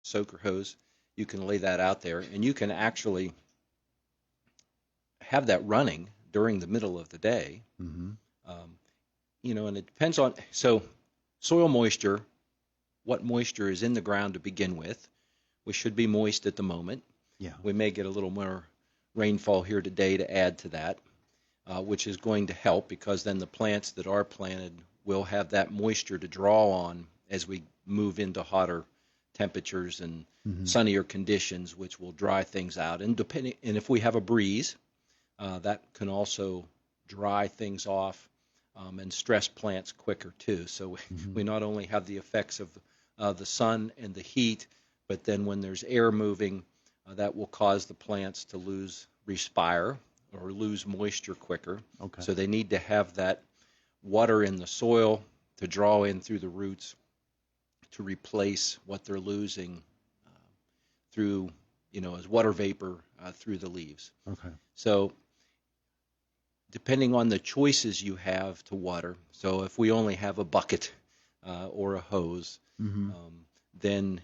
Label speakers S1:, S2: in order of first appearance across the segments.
S1: soaker hose, you can lay that out there, and you can actually have that running during the middle of the day.
S2: Mm-hmm.
S1: Um, and it depends on soil moisture, what moisture is in the ground to begin with. We should be moist at the moment.
S2: Yeah.
S1: We may get a little more rainfall here today to add to that, which is going to help because then the plants that are planted will have that moisture to draw on as we move into hotter temperatures and
S2: Mm-hmm.
S1: sunnier conditions, which will dry things out. And if we have a breeze, that can also dry things off and stress plants quicker too. So
S2: Mm-hmm.
S1: we not only have the effects of the sun and the heat, but then when there's air moving, that will cause the plants to respire or lose moisture quicker.
S2: Okay.
S1: So they need to have that water in the soil to draw in through the roots to replace what they're losing through, as water vapor through the leaves.
S2: Okay.
S1: So depending on the choices you have to water, so if we only have a bucket or a hose,
S2: Mm-hmm.
S1: then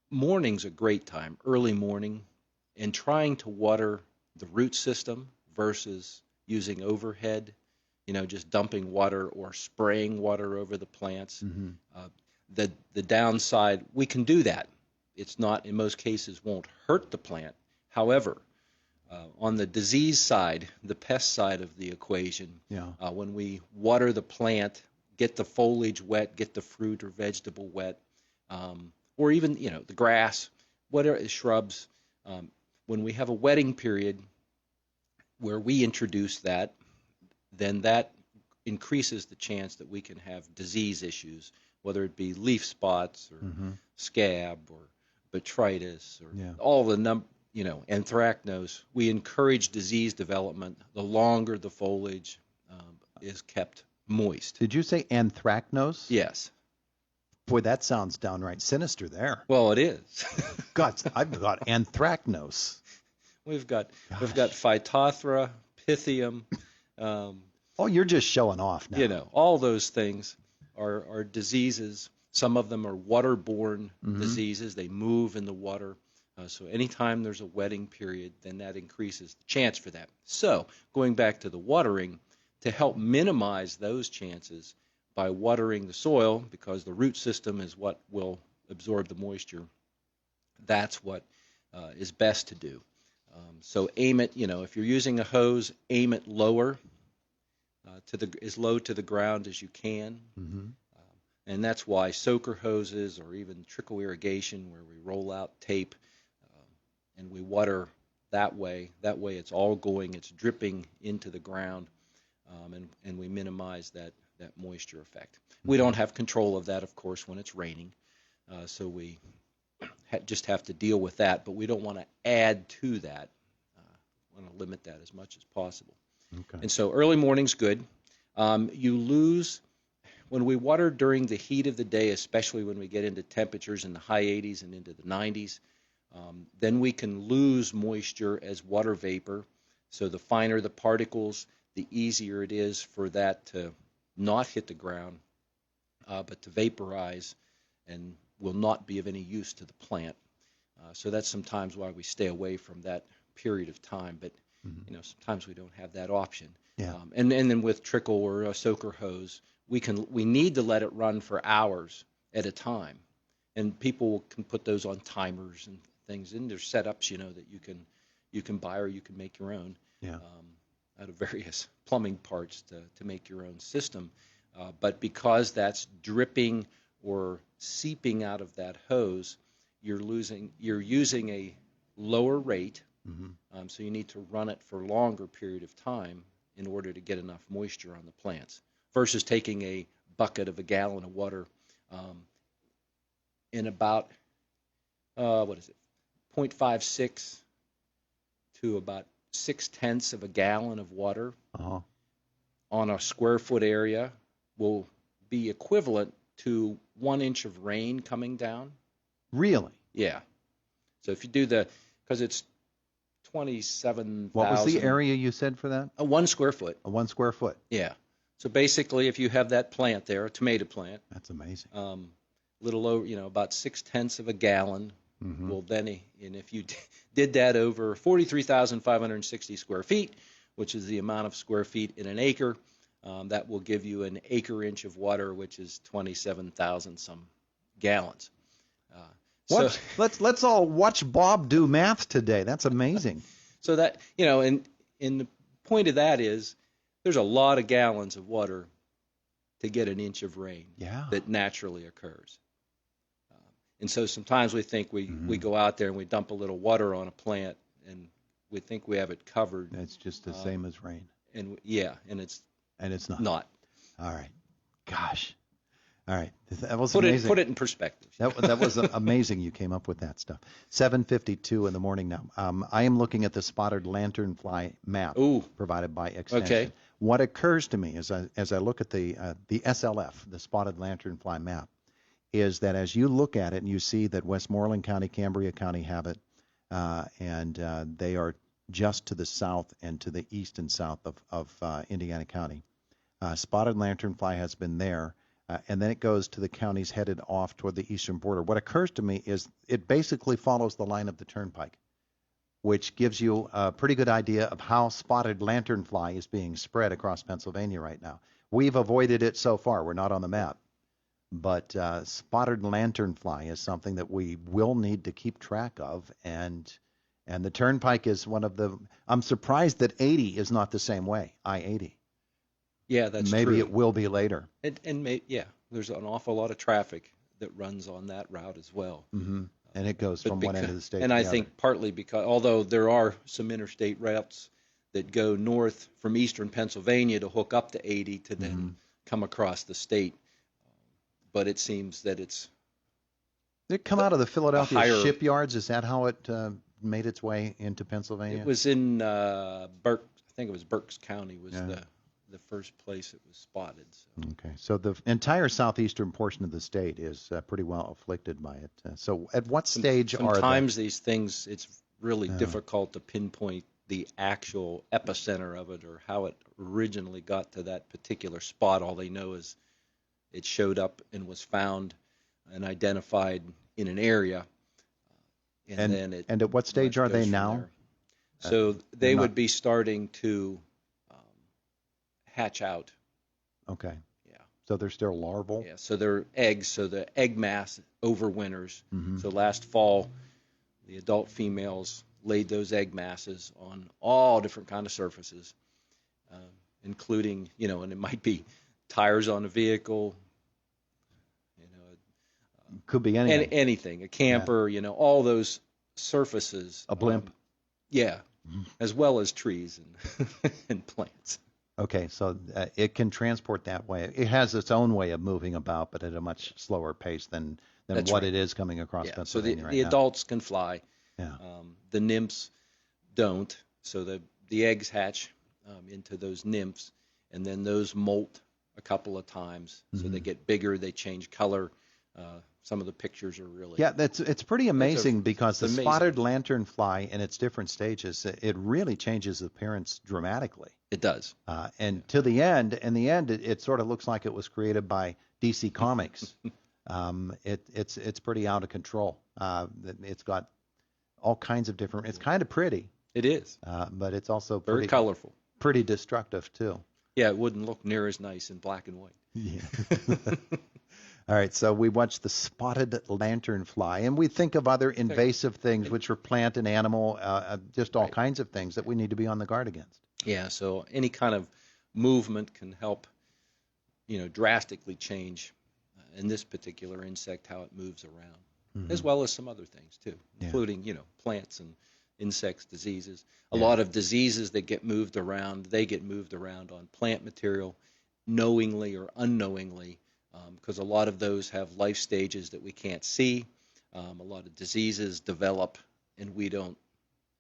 S1: morning's a great time, early morning, and trying to water the root system versus using overhead, just dumping water or spraying water over the plants.
S2: Mm-hmm.
S1: Uh, the downside, we can do that. It's not, in most cases, won't hurt the plant. However, on the disease side, the pest side of the equation,
S2: Yeah.
S1: when we water the plant, get the foliage wet, get the fruit or vegetable wet, or even the grass, whatever shrubs. When we have a wetting period where we introduce that, then that increases the chance that we can have disease issues, whether it be leaf spots or
S2: Mm-hmm.
S1: scab or botrytis or
S2: Yeah.
S1: all the anthracnose. We encourage disease development the longer the foliage is kept moist.
S2: Did you say anthracnose?
S1: Yes.
S2: Boy, that sounds downright sinister there.
S1: Well, it is.
S2: God, I've got anthracnose.
S1: We've got
S2: Gosh.
S1: Phytophthora, Pythium,
S2: Oh, you're just showing off now.
S1: all those things are diseases. Some of them are waterborne
S2: Mm-hmm.
S1: diseases. They move in the water. So anytime there's a wetting period, then that increases the chance for that. So going back to the watering, to help minimize those chances by watering the soil, because the root system is what will absorb the moisture, that's what is best to do. So aim it, if you're using a hose, aim it lower, as low to the ground as you can.
S2: Mm-hmm.
S1: And that's why soaker hoses or even trickle irrigation where we roll out tape and we water that way. That way it's all going, it's dripping into the ground, and we minimize that moisture effect. We don't have control of that, of course, when it's raining, so we just have to deal with that, but we don't want to add to that. We want to limit that as much as possible.
S2: Okay.
S1: And so early morning's good. You lose, when we water during the heat of the day, especially when we get into temperatures in the high 80s and into the 90s, then we can lose moisture as water vapor. So the finer the particles, the easier it is for that to not hit the ground, but to vaporize and will not be of any use to the plant. So that's sometimes why we stay away from that period of time. But
S2: Mm-hmm.
S1: sometimes we don't have that option.
S2: Yeah.
S1: And then with trickle or a soaker hose, we need to let it run for hours at a time. And people can put those on timers and things. And there's setups, that you can buy or you can make your own.
S2: Yeah.
S1: Out of various plumbing parts to make your own system. But because that's dripping or seeping out of that hose, you're using a lower rate.
S2: Mm-hmm.
S1: So you need to run it for a longer period of time in order to get enough moisture on the plants versus taking a bucket of a gallon of water in about, 0.56 to about 0.6 of a gallon of water
S2: Uh-huh.
S1: on a square foot area will be equivalent to 1 inch of rain coming down.
S2: Really?
S1: Yeah. So if you do because it's 27,000.
S2: What was the area you said for that?
S1: 1 square foot.
S2: A 1 square foot.
S1: Yeah. So basically, if you have that plant there, a tomato plant,
S2: That's amazing.
S1: little over, about 0.6 of a gallon.
S2: Mm-hmm.
S1: Well, then, and if you did that over 43,560 square feet, which is the amount of square feet in an acre, that will give you an acre inch of water, which is 27,000 some gallons.
S2: Let's all watch Bob do math today. That's amazing.
S1: So that, and the point of that is there's a lot of gallons of water to get an inch of rain that naturally occurs. And so sometimes we think we go out there and we dump a little water on a plant and we think we have it covered.
S2: It's just the same as rain.
S1: And it's not.
S2: Not. All right. Gosh. All right. That was
S1: amazing. Put it in perspective.
S2: That was amazing you came up with that stuff. 7:52 in the morning now. I am looking at the spotted lanternfly map provided by Extension.
S1: Okay.
S2: What occurs to me as I look at the SLF, the spotted lanternfly map, is that as you look at it and you see that Westmoreland County, Cambria County have it, and they are just to the south and to the east and south of Indiana County. Spotted lanternfly has been there, and then it goes to the counties headed off toward the eastern border. What occurs to me is it basically follows the line of the turnpike, which gives you a pretty good idea of how spotted lanternfly is being spread across Pennsylvania right now. We've avoided it so far. We're not on the map. But spotted lanternfly is something that we will need to keep track of, and the turnpike is one of the. I'm surprised that 80 is not the same way. I-80.
S1: Yeah, that's
S2: maybe
S1: true.
S2: It will be later.
S1: And there's an awful lot of traffic that runs on that route as well.
S2: Mm-hmm. And it goes from one end of the state.
S1: And
S2: to
S1: I
S2: the
S1: think
S2: other.
S1: partly because although there are some interstate routes that go north from eastern Pennsylvania to hook up to 80 to then come across the state. But it seems that it's.
S2: Did it come out of the Philadelphia shipyards? Is that how it made its way into Pennsylvania?
S1: It was in Burke. I think it was Berks County was the first place it was spotted. So.
S2: Okay, so the entire southeastern portion of the state is pretty well afflicted by it. So at what stage are
S1: sometimes these things? It's really difficult to pinpoint the actual epicenter of it or how it originally got to that particular spot. All they know is it showed up and was found and identified in an area, and then it.
S2: And at what stage are they now?
S1: So they would be starting to hatch out.
S2: Okay.
S1: Yeah.
S2: So they're still larval.
S1: Yeah. So they're eggs. So the egg mass overwinters.
S2: Mm-hmm.
S1: So last fall, the adult females laid those egg masses on all different kind of surfaces, including and it might be tires on a vehicle,
S2: could be anything.
S1: Anything, a camper, all those surfaces.
S2: A blimp.
S1: As well as trees and plants.
S2: Okay, so it can transport that way. It has its own way of moving about, but at a much slower pace than
S1: That's
S2: what
S1: right.
S2: it is coming across Pennsylvania
S1: so the adults can fly.
S2: Yeah.
S1: The nymphs don't. So the eggs hatch into those nymphs, and then those molt a couple of times. So they get bigger, they change color. Some of the pictures are really
S2: it's pretty amazing because the
S1: amazing.
S2: spotted lanternfly in its different stages, it really changes appearance dramatically.
S1: It does.
S2: And to the end, in the end, it sort of looks like it was created by DC Comics. It's pretty out of control. It's got all kinds of different. It's kind of pretty.
S1: It is.
S2: But it's also
S1: very colorful.
S2: Pretty destructive too.
S1: Yeah, it wouldn't look near as nice in black and white.
S2: Yeah. All right, so we watched the spotted lanternfly, and we think of other invasive things, which are plant and animal, just all kinds of things that we need to be on the guard against.
S1: Yeah, so any kind of movement can help, drastically change, in this particular insect, how it moves around, as well as some other things too, including, plants and insects, diseases. A lot of diseases that get moved around, they get moved around on plant material, knowingly or unknowingly. Because a lot of those have life stages that we can't see. A lot of diseases develop, and we don't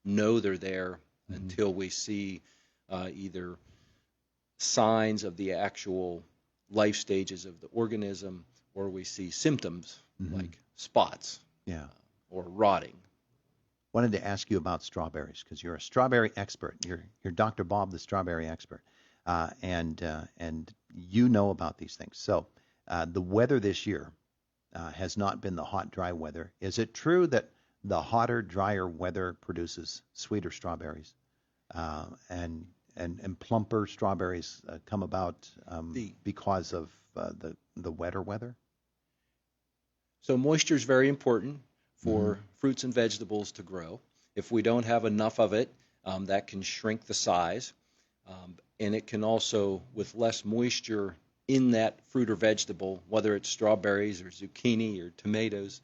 S1: know they're there until we see either signs of the actual life stages of the organism, or we see symptoms like spots or rotting.
S2: Wanted to ask you about strawberries because you're a strawberry expert. You're Dr. Bob, the strawberry expert, and you know about these things. So. The weather this year has not been the hot, dry weather. Is it true that the hotter, drier weather produces sweeter strawberries, and plumper strawberries come about because of the wetter weather?
S1: So moisture is very important for
S2: Mm-hmm.
S1: fruits and vegetables to grow. If we don't have enough of it, that can shrink the size. And it can also, with less moisture in that fruit or vegetable, whether it's strawberries or zucchini or tomatoes,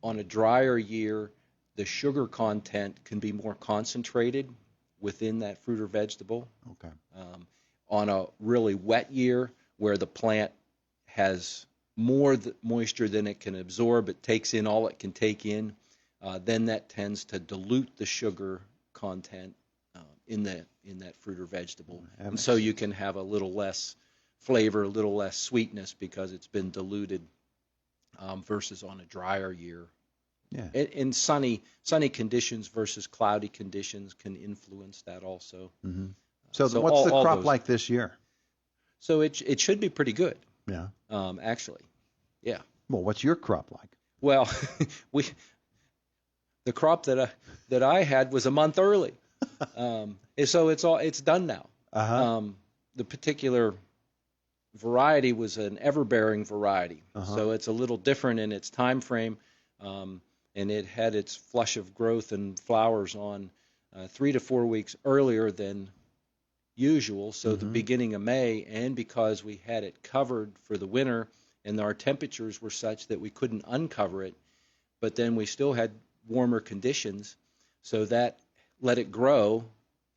S1: on a drier year, the sugar content can be more concentrated within that fruit or vegetable.
S2: Okay.
S1: On a really wet year, where the plant has more moisture than it can absorb, it takes in all it can take in, then that tends to dilute the sugar content in that fruit or vegetable. And so you can have a little less flavor, a little less sweetness because it's been diluted versus on a drier year.
S2: Yeah.
S1: And sunny conditions versus cloudy conditions can influence that also.
S2: Mm-hmm. So what's the crop
S1: those,
S2: like this year?
S1: So it should be pretty good.
S2: Yeah.
S1: Actually, yeah.
S2: Well, what's your crop like?
S1: Well, the crop that I had was a month early, so it's done now.
S2: Uh-huh.
S1: The particular variety was an ever-bearing variety,
S2: Uh-huh.
S1: so it's a little different in its time frame, and it had its flush of growth and flowers on 3 to 4 weeks earlier than usual, so the beginning of May, and because we had it covered for the winter and our temperatures were such that we couldn't uncover it, but then we still had warmer conditions, so that let it grow.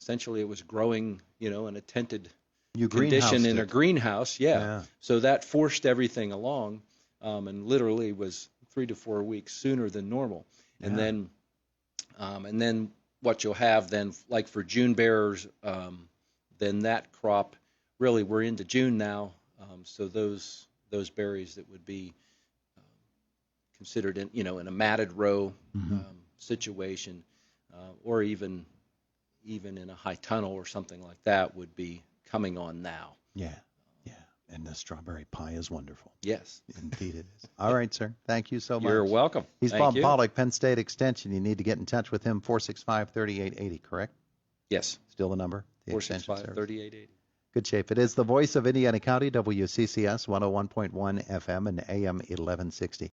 S1: Essentially, it was growing, in a tented condition in a greenhouse. Yeah. So that forced everything along, and literally was 3 to 4 weeks sooner than normal. And then what you'll have then, like for June bearers, then that crop, really we're into June now, so those berries that would be considered in a matted row situation, or even in a high tunnel or something like that, would be coming on now.
S2: Yeah. And the strawberry pie is wonderful.
S1: Yes.
S2: Indeed it is. All right, sir. Thank you so much.
S1: You're welcome.
S2: He's
S1: Thank
S2: Bob
S1: you.
S2: Pollock, Penn State Extension. You need to get in touch with him, 465-3880, correct?
S1: Yes.
S2: Still the number? The extension service.
S1: 465-3880.
S2: Good shape. It is the voice of Indiana County, WCCS 101.1 FM and AM 1160.